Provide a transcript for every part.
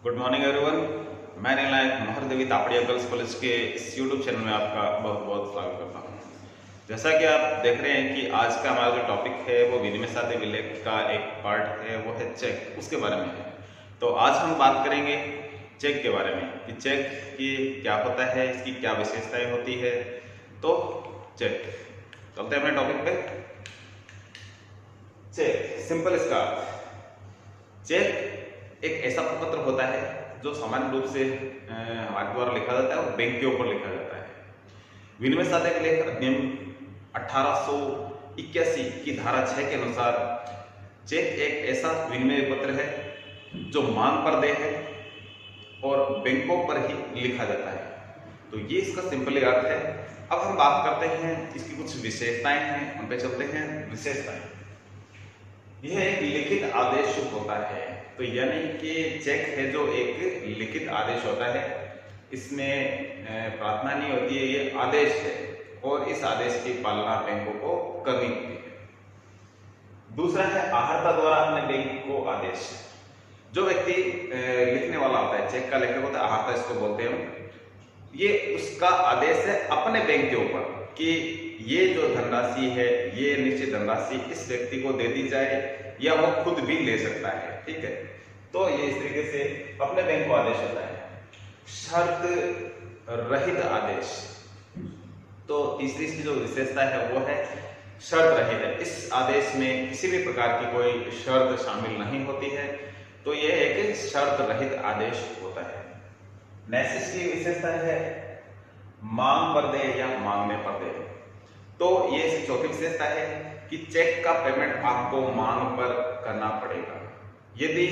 Good morning everyone. मैं नायक Mahadevi Tapadia girls college के इस यूट्यूब चैनल में आपका बहुत बहुत स्वागत करता हूँ। जैसा कि आप देख रहे हैं कि आज का हमारा जो टॉपिक है वो विनिमय साध्य विलेख का एक पार्ट है, वो है चेक, उसके बारे में है। तो आज हम बात करेंगे चेक के बारे में कि चेक की क्या होता है, इसकी क्या विशेषताएं होती है। तो चेक, चलते हैं अपने टॉपिक पे। चेक सिंपल, इसका चेक एक ऐसा प्रपत्र होता है जो सामान्य रूप से हमारे द्वारा लिखा जाता है और बैंक के ऊपर लिखा जाता है। विनिमय साध्य विलेख अधिनियम 1881 की धारा 6 के अनुसार चेक एक ऐसा विनिमय पत्र है जो मांग पर देय है और बैंकों पर ही लिखा जाता है। तो ये इसका सिंपली अर्थ है। अब हम बात करते हैं इसकी कुछ विशेषताएं हैं, उन पे चलते हैं। विशेषताएं, यह एक लिखित आदेश होता है। तो यानी कि चेक है जो एक लिखित आदेश होता है, इसमें प्रार्थना नहीं होती है, ये आदेश है और इस आदेश की पालना बैंकों को करनी होती है। दूसरा है आहर्ता द्वारा अपने बैंक को आदेश। जो व्यक्ति लिखने वाला होता है, चेक का लेखक होता है, आहर्ता इसको बोलते हैं, ये उसका आदेश है अपने बैंक के ऊपर कि ये जो धनराशि है, ये निश्चित धनराशि इस व्यक्ति को दे दी जाए या वो खुद भी ले सकता है। ठीक है, तो ये इस तरीके से अपने बैंक को आदेश होता है। शर्त रहित आदेश, तो तीसरी इसकी जो विशेषता है वो है शर्त रहित है। इस आदेश में किसी भी प्रकार की कोई शर्त शामिल नहीं होती है, तो ये एक शर्त रहित आदेश होता है। नेक्स्ट इसकी विशेषता है मांग पर दे या मांगने पर दे। तो ये इसकी चौथी विशेषता है कि चेक का पेमेंट आपको मांग पर करना पड़ेगा। यदि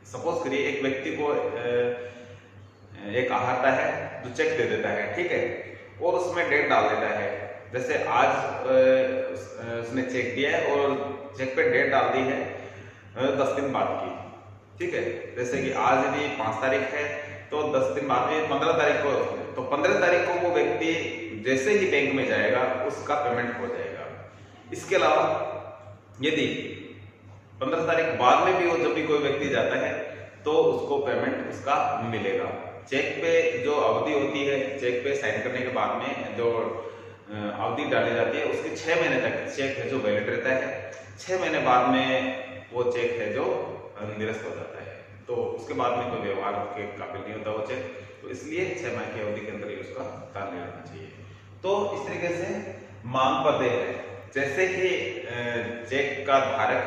सपोज करिए एक व्यक्ति को एक आहर्ता है जो चेक दे देता है, ठीक है, और उसमें डेट डाल देता है, जैसे आज उसने चेक दिया है और चेक पे डेट डाल दी है 10 दिन बाद की। ठीक है, जैसे कि आज यदि 5 तारीख है तो 10 दिन बाद में 15 तारीख को, तो 15 तारीख को वो व्यक्ति जैसे ही बैंक में जाएगा उसका पेमेंट हो जाएगा। इसके अलावा यदि 15 तारीख बाद में भी वो जब भी कोई व्यक्ति जाता है तो उसको पेमेंट उसका मिलेगा। चेक पे जो अवधि होती है, चेक पे साइन करने के बाद में जो अवधि डाली जाती है उसके 6 महीने तक चेक है जो वैलिड रहता है। 6 महीने बाद में वो चेक है जो निरस्त हो जाता है, तो उसके बाद में कोई व्यवहार के काबिल नहीं होता वो चेक। तो इसलिए 6 माह की अवधि के अंदर ही उसका कार्य रहना चाहिए। तो इस तरीके से मांग पर दे है, जैसे ही चेक का धारक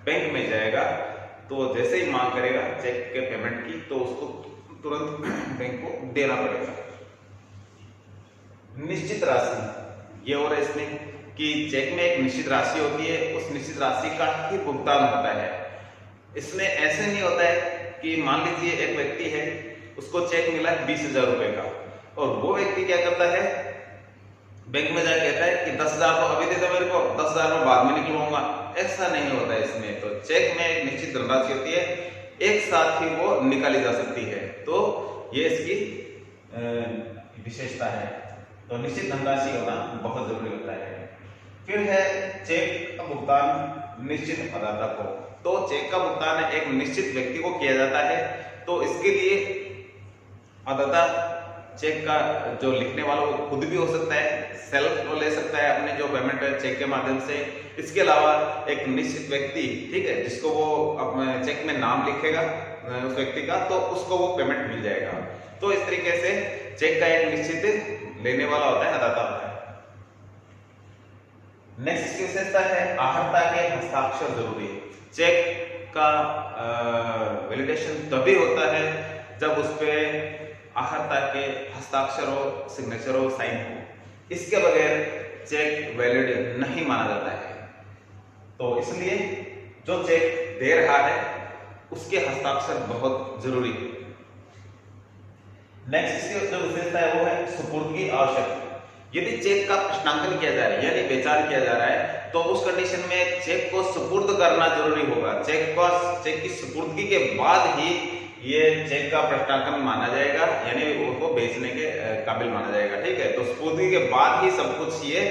बैंक में जाएगा तो जैसे ही मांग करेगा चेक के पेमेंट की, तो उसको तुरंत बैंक को देना पड़ेगा। निश्चित राशि, ये हो रहा है इसमें कि चेक में एक निश्चित राशि होती है, उस निश्चित राशि का ही भुगतान होता है। इसमें ऐसे नहीं होता है कि मान लीजिए एक व्यक्ति है, उसको चेक मिला है 20,000 रुपए का, और वो व्यक्ति क्या करता है, बैंक में जाकर कहता है कि 10,000 तो अभी दे दो मेरे को, 10,000 में बाद में निकलवाऊंगा। ऐसा नहीं होता है इसमें। तो चेक में एक निश्चित धनराशि होती है, एक साथ ही वो निकाली जा सकती है। तो ये इसकी विशेषता है। तो निश्चित धनराशि होना बहुत जरूरी होता है। फिर है चेक का भुगतान निश्चित अदाता को। तो चेक का भुगतान एक निश्चित व्यक्ति को किया जाता है, तो इसके लिए अदाता चेक का जो लिखने वाला वो खुद भी हो सकता है, सेल्फ ले सकता है अपने जो पेमेंट है चेक के माध्यम से। इसके अलावा एक निश्चित व्यक्ति, ठीक है, जिसको वो अपने चेक में नाम लिखेगा उस व्यक्ति का, तो उसको वो पेमेंट मिल जाएगा। तो इस तरीके से चेक का एक निश्चित लेने वाला होता है, अदाता होता है। नेक्स्ट विशेषता है आहर्ता के हस्ताक्षर जरूरी है। चेक का वैलिडेशन तभी होता है जब उस पे आहर्ता के हस्ताक्षर हो, सिग्नेचर हो, साइन हो। इसके बगैर चेक वैलिड नहीं माना जाता है। तो इसलिए जो चेक दे रहा है उसके हस्ताक्षर बहुत जरूरी है। नेक्स्ट इसकी जो विशेषता है वो है सुपुर्दगी आवश्यक। यदि चेक का प्रश्नांकन किया जा रहा है यानी विचार किया जा रहा है, तो उस कंडीशन में चेक को सुपुर्द करना जरूरी होगा। चेक की सुपुर्दगी के बाद ही ये चेक का प्रश्नांकन माना जाएगा, यानी उसको बेचने के काबिल माना जाएगा। ठीक है, तो सुपुर्दगी के बाद ही सब कुछ ये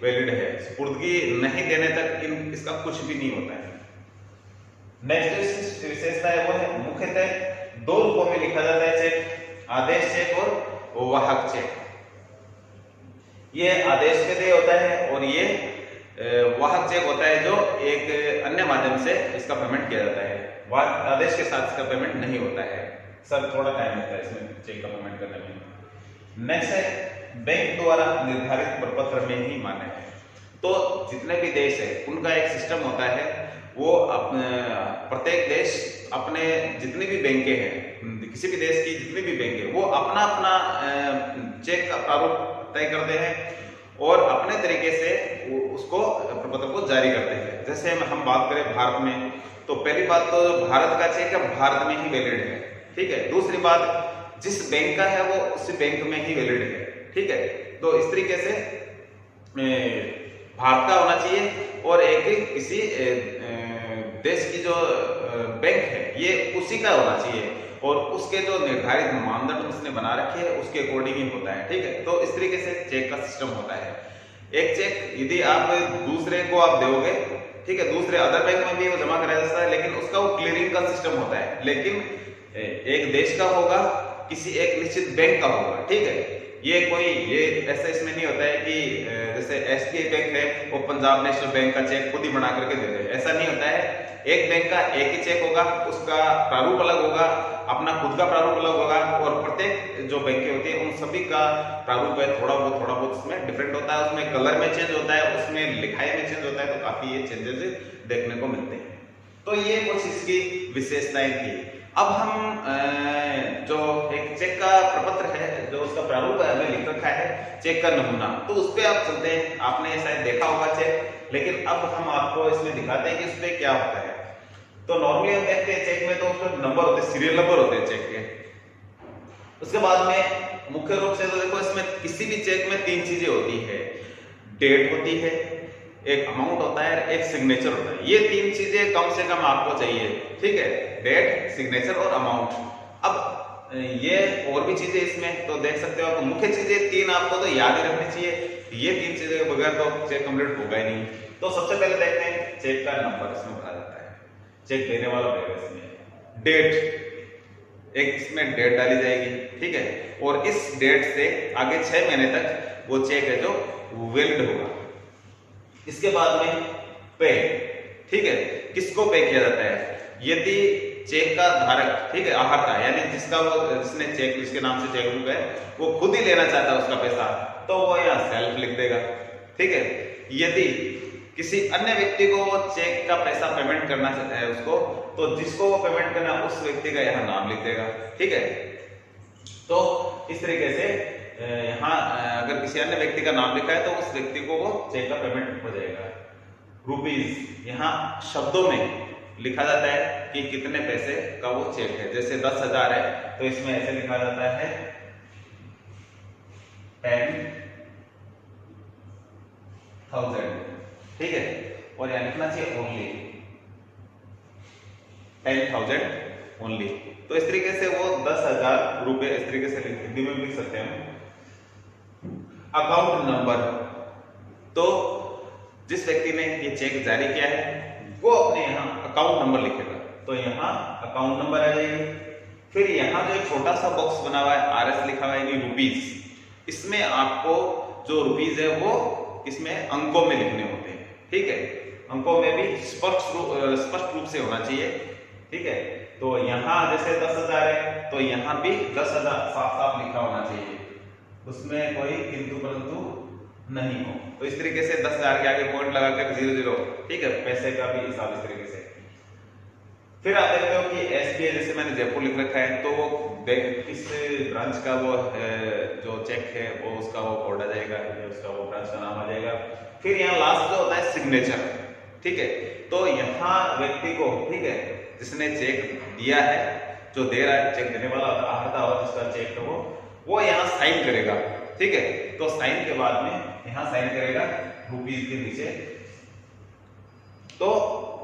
वैलिड है। सुपुर्दगी नहीं देने तक इसका कुछ भी नहीं होता है। नेक्स्ट विशेषता है वो है रूपों में लिखा जाता है चेक, आदेश चेक और वाहक चेक। ये आदेश के लिए होता है और ये वाहक चेक होता है जो एक अन्य माध्यम से इसका पेमेंट किया जाता है। आदेश के साथ इसका पेमेंट नहीं होता है सर, थोड़ा टाइम लगता है इसमें चेक का पेमेंट करने में। नेक्स्ट है बैंक द्वारा निर्धारित प्रपत्र में ही मान्य है। तो जितने भी देश है उनका एक सिस्टम होता है, वो प्रत्येक देश अपने जितनी भी बैंकें हैं, किसी भी देश की जितनी भी बैंक है वो अपना अपना चेक का प्रारूप तय करते हैं और अपने तरीके से उसको प्रपत्र को जारी करते हैं। जैसे हम बात करें भारत में, तो पहली बात तो भारत का चेक है भारत में ही वैलिड है, ठीक है। दूसरी बात जिस बैंक का है वो उसी बैंक में ही वैलिड है, ठीक है। तो इस तरीके से भारत का होना चाहिए और एक किसी देश की जो बैंक है ये उसी का होना चाहिए और उसके जो निर्धारित मानदंड उसने बना रखे हैं उसके अकॉर्डिंग ही होता है, ठीक है। तो इस तरीके से चेक का सिस्टम होता है। एक चेक यदि आप दूसरे को आप दोगे, ठीक है, दूसरे अदर बैंक में भी वो जमा कराया जाता है, लेकिन उसका वो क्लियरिंग का सिस्टम होता है। लेकिन एक देश का होगा, किसी एक निश्चित बैंक का होगा, ठीक है। ये ऐसा इसमें नहीं होता है कि जैसे SBI बैंक है वो पंजाब नेशनल बैंक का चेक खुद ही बना करके दे दे, ऐसा नहीं होता है। एक बैंक का एक ही चेक होगा, उसका प्रारूप अलग होगा, अपना खुद का प्रारूप अलग होगा और प्रत्येक जो बैंकें होती है उन सभी का प्रारूप है थोड़ा बहुत उसमें डिफरेंट होता है, उसमें कलर में चेंज होता है, उसमें लिखाई में चेंज होता है, तो काफी ये चेंजेस देखने को मिलते हैं। तो ये कुछ इसकी विशेषताएं थी। अब हम जो एक चेक का प्रपत्र है, जो उसका प्रारूप है हमें लिख रखा है, चेक का नमूना, तो उस पर आप चलते हैं। आपने शायद देखा होगा चेक, लेकिन अब हम आपको इसमें दिखाते हैं कि उस पर क्या होता है। तो नॉर्मली हम देखते हैं चेक में तो उसमें नंबर होते हैं, सीरियल नंबर होते हैं चेक के। उसके बाद में मुख्य रूप से तो देखो इसमें किसी भी चेक में तीन चीजें होती है, डेट होती है, एक अमाउंट होता है, एक सिग्नेचर होता है। ये तीन चीजें कम से कम आपको चाहिए, ठीक है, डेट, सिग्नेचर और अमाउंट। अब ये और भी चीजें इसमें तो देख सकते हो, तो मुख्य चीजें तीन आपको तो याद ही रखनी चाहिए। ये तीन चीजें के बगैर तो चेक कंप्लीट होगा ही नहीं। तो सबसे पहले देखते हैं चेक का नंबर इसमें भरा जाता है, चेक देने वाला भरेगा इसमें। डेट, एक इसमें डेट डाली जाएगी, ठीक है, और इस डेट से आगे 6 महीने तक वो चेक है जो वैलिड होगा। इसके बाद में पे, ठीक है, किसको पे किया जाता है? यदि चेक का धारक, ठीक है, आहर्ता यानी जिसने चेक, जिसके नाम से चेक बुक है, वो खुद ही लेना चाहता है उसका पैसा, तो वो यहाँ सेल्फ लिख देगा, ठीक है। यदि किसी अन्य व्यक्ति को वो चेक का पैसा पेमेंट करना चाहता है उसको, तो जिसको वो पेमेंट करना उस व्यक्ति का यहाँ नाम लिख देगा, ठीक है। तो इस तरीके से यहाँ अगर किसी अन्य व्यक्ति का नाम लिखा है तो उस व्यक्ति को वो चेक का पेमेंट हो जाएगा। रुपीज, यहाँ शब्दों में लिखा जाता है कि कितने पैसे का वो चेक है। जैसे 10,000 है तो इसमें ऐसे लिखा जाता है 10,000, ठीक है, और यहाँ लिखना चाहिए ओनली 10,000 ओनली। तो इस तरीके से वो 10,000 रुपए इस तरीके से हिंदी में लिख सकते हैं। अकाउंट नंबर, तो जिस व्यक्ति ने ये चेक जारी किया है वो अपने यहाँ अकाउंट नंबर लिखेगा, तो यहाँ अकाउंट नंबर आ जाएगी। फिर यहाँ जो एक छोटा सा बॉक्स बना हुआ है RS लिखा हुआ है रुपीज, इसमें आपको जो रुपीज है वो इसमें अंकों में लिखने होते हैं, ठीक है, अंकों में भी स्पष्ट रूप से होना चाहिए, ठीक है। तो यहाँ जैसे 10,000 है तो यहाँ भी 10,000 साफ साफ लिखा होना चाहिए, उसमें कोई किंतु परंतु नहीं हो। तो इस तरीके से 10,000 के आगे पॉइंट लगा कर 00, ठीक है, पैसे का भी हिसाब इस तरीके से। फिर आप देखते हो कि SBI, जैसे मैंने जयपुर लिख रखा है, तो वो किस ब्रांच का वो जो चेक है वो उसका वो कोड आ जाएगा, उसका वो ब्रांच का नाम आ जाएगा। फिर यहाँ लास्ट जो होता है सिग्नेचर, ठीक है, तो यहाँ व्यक्ति को, ठीक है, जिसने चेक दिया है, जो दे रहा है, चेक देने वाला आहर्ता हो जिसका चेक है वो यहाँ साइन करेगा, ठीक है। तो साइन के बाद में यहाँ साइन करेगा रुपीज के नीचे, तो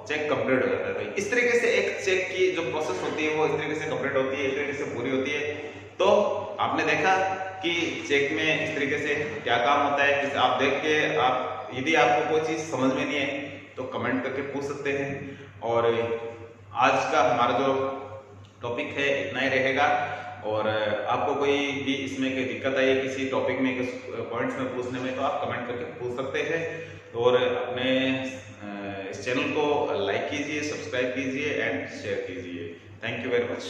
चेक कंप्लीट हो जाता है। भाई इस तरीके से एक चेक की जो प्रोसेस होती है वो इस तरीके से कंप्लीट होती है, इस तरीके से पूरी होती है। तो आपने देखा कि चेक में इस तरीके से क्या काम होता है। कि आप देख के आप, यदि आपको कोई चीज समझ में नहीं है तो कमेंट करके पूछ सकते हैं। और आज का हमारा जो टॉपिक है इतना ही रहेगा। और आपको कोई भी इसमें कोई दिक्कत आई है किसी टॉपिक में, किस पॉइंट्स में पूछने में, तो आप कमेंट करके पूछ सकते हैं। और अपने इस चैनल को लाइक कीजिए, सब्सक्राइब कीजिए एंड शेयर कीजिए। Thank you very much.